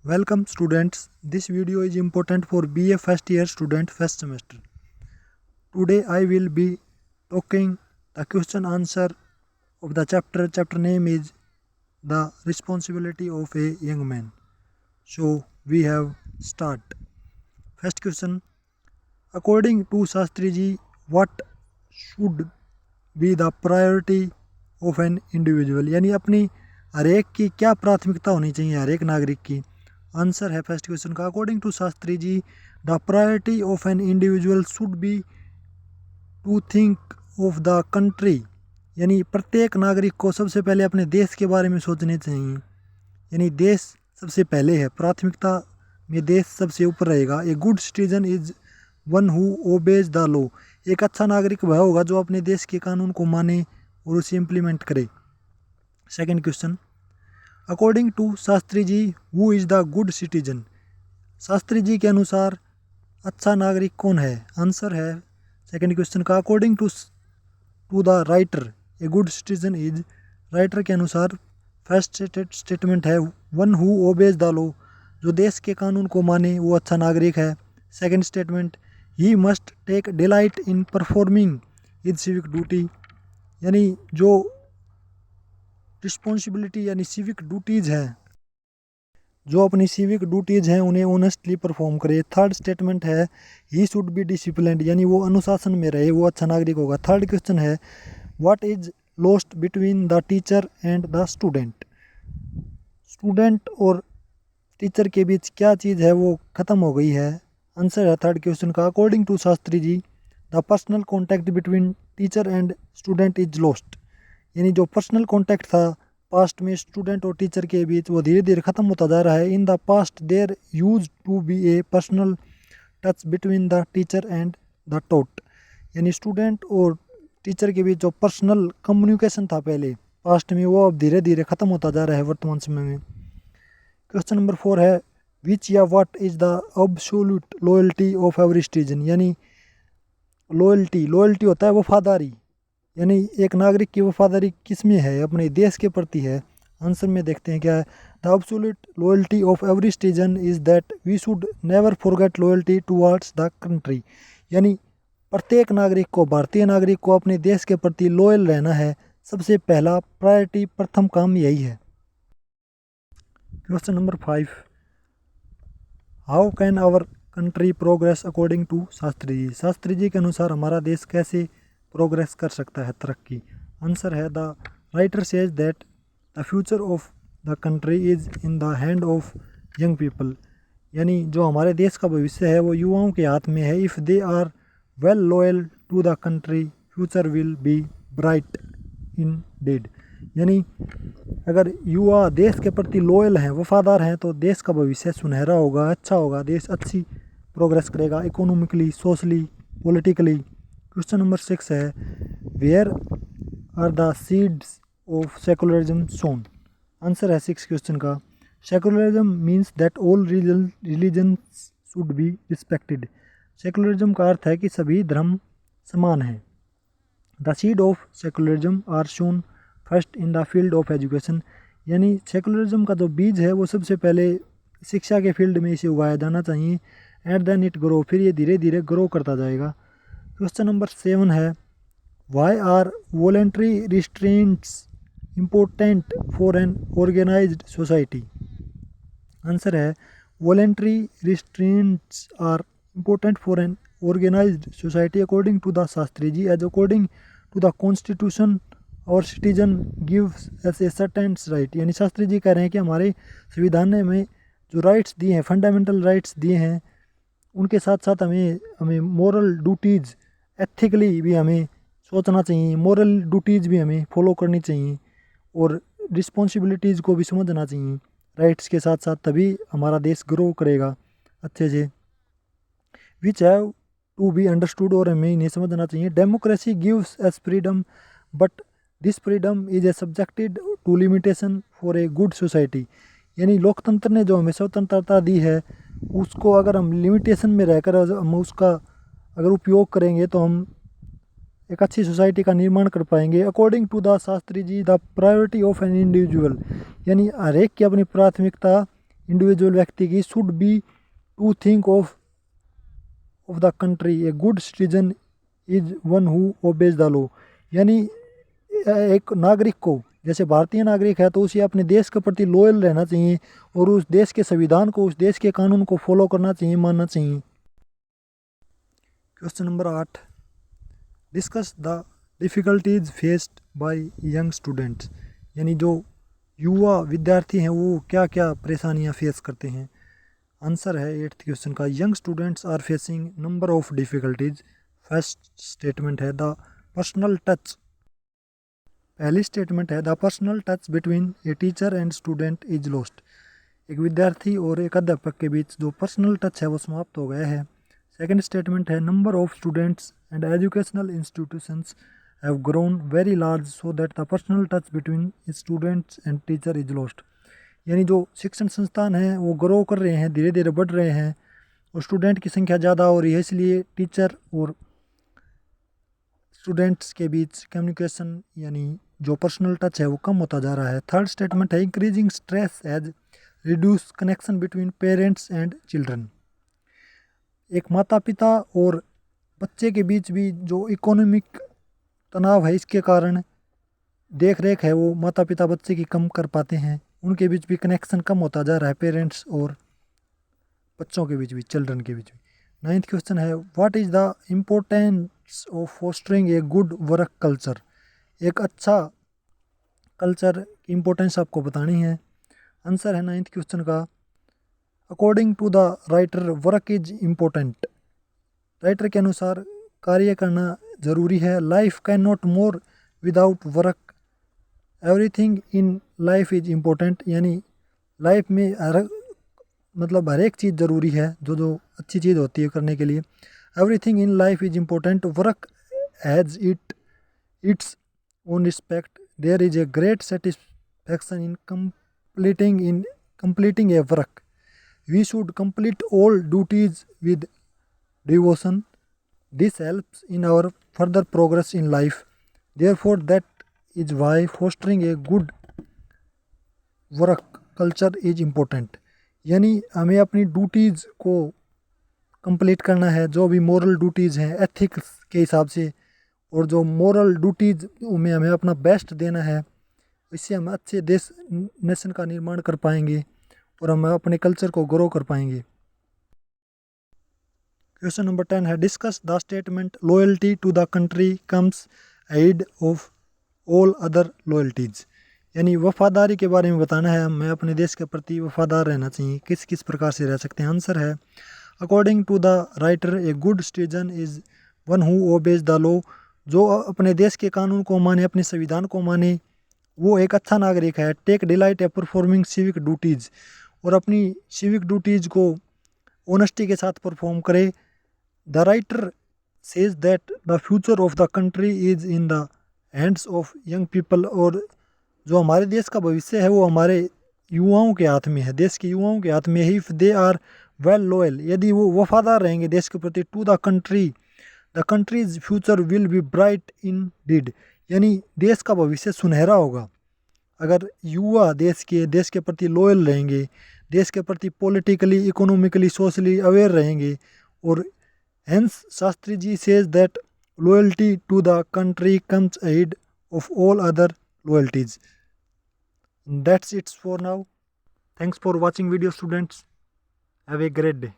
Welcome students. This video is important for BA first year student first semester. Today I will be talking the question answer of the chapter. Chapter name is The Responsibility of a Young Man. So we have start. First question. According to Shastri ji, what should be the priority of an individual? यानी अपनी हर एक की क्या प्राथमिकता होनी चाहिए हर एक नागरिक की। आंसर है फर्स्ट क्वेश्चन का, according to Shastri ji the priority of an individual should be to think of the country, यानी प्रत्येक नागरिक को सबसे पहले अपने देश के बारे में सोचने चाहिए। यानी देश सबसे पहले है, प्राथमिकता में देश सबसे ऊपर रहेगा। ए good citizen is one who obeys the law, एक अच्छा नागरिक वह होगा जो अपने देश के कानून को माने और उसे इम्प्लीमेंट करे। Second question, according to Shastri ji who is the good citizen, Shastri ji के अनुसार अच्छा नागरिक कौन है। आंसर है सेकेंड क्वेश्चन का, according to the writer a good citizen is, writer के अनुसार फर्स्ट स्टेटमेंट है one who obeys the law, जो देश के कानून को माने वो अच्छा नागरिक है। Second statement, he must take delight in performing his civic duty, यानी जो रिस्पॉन्सिबिलिटी यानी सिविक ड्यूटीज़ हैं, जो अपनी सिविक ड्यूटीज़ हैं उन्हें ऑनेस्टली परफॉर्म करे। थर्ड स्टेटमेंट है ही शुड बी डिसिप्लिन्ड, यानी वो अनुशासन में रहे, वो अच्छा नागरिक होगा। थर्ड क्वेश्चन है what is lost between the teacher and the student, student और टीचर के बीच क्या चीज़ है वो ख़त्म हो गई है। आंसर है थर्ड क्वेश्चन का, according to Shastri ji the personal contact between teacher and student is lost, यानी जो पर्सनल कॉन्टैक्ट था पास्ट में स्टूडेंट और टीचर के बीच वो धीरे धीरे ख़त्म होता जा रहा है। In the past there used to be a personal touch between the teacher and the taught, यानी स्टूडेंट और टीचर के बीच जो पर्सनल कम्युनिकेशन था पहले पास्ट में वो अब धीरे धीरे ख़त्म होता जा रहा है वर्तमान समय में। क्वेश्चन नंबर 4 है विच या what is the absolute loyalty of every citizen, यानी लॉयल्टी होता है वफादारी, यानी एक नागरिक की वफादारी किस में है, अपने देश के प्रति है। आंसर में देखते हैं क्या है, the absolute loyalty of every citizen is that we should never forget loyalty towards the country, यानी प्रत्येक नागरिक को, भारतीय नागरिक को अपने देश के प्रति लॉयल रहना है। सबसे पहला प्रायोरिटी, प्रथम काम यही है। Question number 5, how can our country progress according to Shastri ji, Shastri ji के अनुसार हमारा देश कैसे प्रोग्रेस कर सकता है, तरक्की। आंसर है the writer says that the future of the country is in the hand of young people, यानी जो हमारे देश का भविष्य है वो युवाओं के हाथ में है। If they are well loyal to the country future will be bright indeed डेड, यानी अगर युवा देश के प्रति लॉयल हैं, वफादार हैं, तो देश का भविष्य सुनहरा होगा, अच्छा होगा, देश अच्छी प्रोग्रेस करेगा economically, socially, politically. Question number 6 है where are the seeds of secularism sown. Answer है 6 क्वेश्चन का, secularism means that all religions should be respected, secularism का अर्थ है कि सभी धर्म समान हैं। The seed of secularism are shown first in the field of education, यानी सेकुलरिज्म का जो बीज है वो सबसे पहले शिक्षा के फील्ड में इसे उगाया जाना चाहिए। एंड देन इट ग्रो, फिर ये धीरे धीरे ग्रो करता जाएगा। क्वेश्चन नंबर 7 है why are voluntary restraints important for an organised society. Answer है voluntary restraints are important for an organised society according to the Shastri ji as according to the constitution और citizen gives us a certain right, यानी शास्त्री जी कह रहे हैं कि हमारे संविधान ने हमें जो राइट्स दिए हैं, फंडामेंटल राइट्स दिए हैं, उनके साथ साथ हमें मोरल ड्यूटीज़, एथिकली भी हमें सोचना चाहिए, मोरल ड्यूटीज़ भी हमें फॉलो करनी चाहिए और रिस्पॉन्सिबिलिटीज़ को भी समझना चाहिए राइट्स के साथ साथ, तभी हमारा देश ग्रो करेगा अच्छे से। Which have to be understood, और हमें इन्हें समझना चाहिए। Democracy gives us freedom but this freedom is a subjected to limitation for a good society, यानी लोकतंत्र ने जो हमें स्वतंत्रता दी है उसको अगर हम लिमिटेशन में रहकर हम उसका अगर उपयोग करेंगे तो हम एक अच्छी सोसाइटी का निर्माण कर पाएंगे। According to the Shastri ji the priority of an individual, यानी हर एक की अपनी प्राथमिकता इंडिविजुअल व्यक्ति की should be to think of the country. A good citizen is one who obeys the law. यानी एक नागरिक को, जैसे भारतीय नागरिक है तो उसे अपने देश के प्रति लॉयल रहना चाहिए और उस देश के संविधान को, उस देश के कानून को फॉलो करना चाहिए, मानना चाहिए। Question number 8, discuss the difficulties faced by young students. यानी जो युवा विद्यार्थी हैं वो क्या क्या परेशानियां फेस करते हैं। आंसर है 8th क्वेश्चन का, young students are facing number of difficulties. First statement है द पर्सनल टच। पहली स्टेटमेंट है the personal touch between a teacher and student is lost. एक विद्यार्थी और एक अध्यापक के बीच जो पर्सनल टच है वो समाप्त हो गया है। सेकंड स्टेटमेंट है number of students and educational institutions have grown very large so that the personal touch between students and teacher is lost. यानी जो शिक्षण संस्थान हैं वो ग्रो कर रहे हैं, धीरे धीरे बढ़ रहे हैं और स्टूडेंट की संख्या ज़्यादा हो रही है, इसलिए टीचर और स्टूडेंट्स के बीच कम्युनिकेशन यानी जो पर्सनल टच है वो कम होता जा रहा है। थर्ड स्टेटमेंट है increasing stress as reduce connection between parents and children. एक माता पिता और बच्चे के बीच भी जो इकोनॉमिक तनाव है इसके कारण देख रेख है वो माता पिता बच्चे की कम कर पाते हैं, उनके बीच भी कनेक्शन कम होता जा रहा है, पेरेंट्स और बच्चों के बीच भी, चिल्ड्रन के बीच भी। 9th क्वेश्चन है what is the importance of fostering a good work culture. एक अच्छा कल्चर की इम्पोर्टेंस आपको बतानी है। आंसर है 9th क्वेश्चन का according to the writer work is important. Writer के अनुसार कार्य करना ज़रूरी है। Life can not more without work, everything in life is important. यानी लाइफ में हर एक चीज़ ज़रूरी है, जो अच्छी चीज़ होती है करने के लिए। Everything in life is important, work has its own respect, there is a great satisfaction in completing a work. We should complete all duties with devotion. This helps in our further progress in life. Therefore, that is why fostering a good work culture is important. यानी हमें अपनी duties को complete करना है, जो भी moral duties हैं ethics के हिसाब से, और जो मोरल ड्यूटीज़ में हमें अपना बेस्ट देना है। इससे हम अच्छे देश नेशन का निर्माण कर पाएंगे और हम अपने कल्चर को ग्रो कर पाएंगे। क्वेश्चन नंबर 10 है discuss the statement loyalty to the country comes ahead of all other loyalties. यानी वफादारी के बारे में बताना है, हमें अपने देश के प्रति वफादार रहना चाहिए, किस किस प्रकार से रह सकते हैं। आंसर है according to the writer a good citizen is one who obeys the law. जो अपने देश के कानून को माने, अपने संविधान को माने, वो एक अच्छा नागरिक है। Take delight a performing civic duties, और अपनी सिविक ड्यूटीज़ को ऑनेस्टी के साथ परफॉर्म करे। The writer says that the future of the country is in the hands of young people. और जो हमारे देश का भविष्य है वो हमारे युवाओं के हाथ में है, देश के युवाओं के हाथ में है। If they are well loyal, यदि वो वफादार रहेंगे देश के प्रति, to the country the country's future will be bright indeed. यानी देश का भविष्य सुनहरा होगा अगर युवा देश के प्रति लॉयल रहेंगे, देश के प्रति पॉलिटिकली, इकोनॉमिकली, सोशली अवेयर रहेंगे। और hence Shastri ji says that loyalty to the country comes ahead of all other loyalties. That's it's for now. Thanks for watching video students. Have a great day.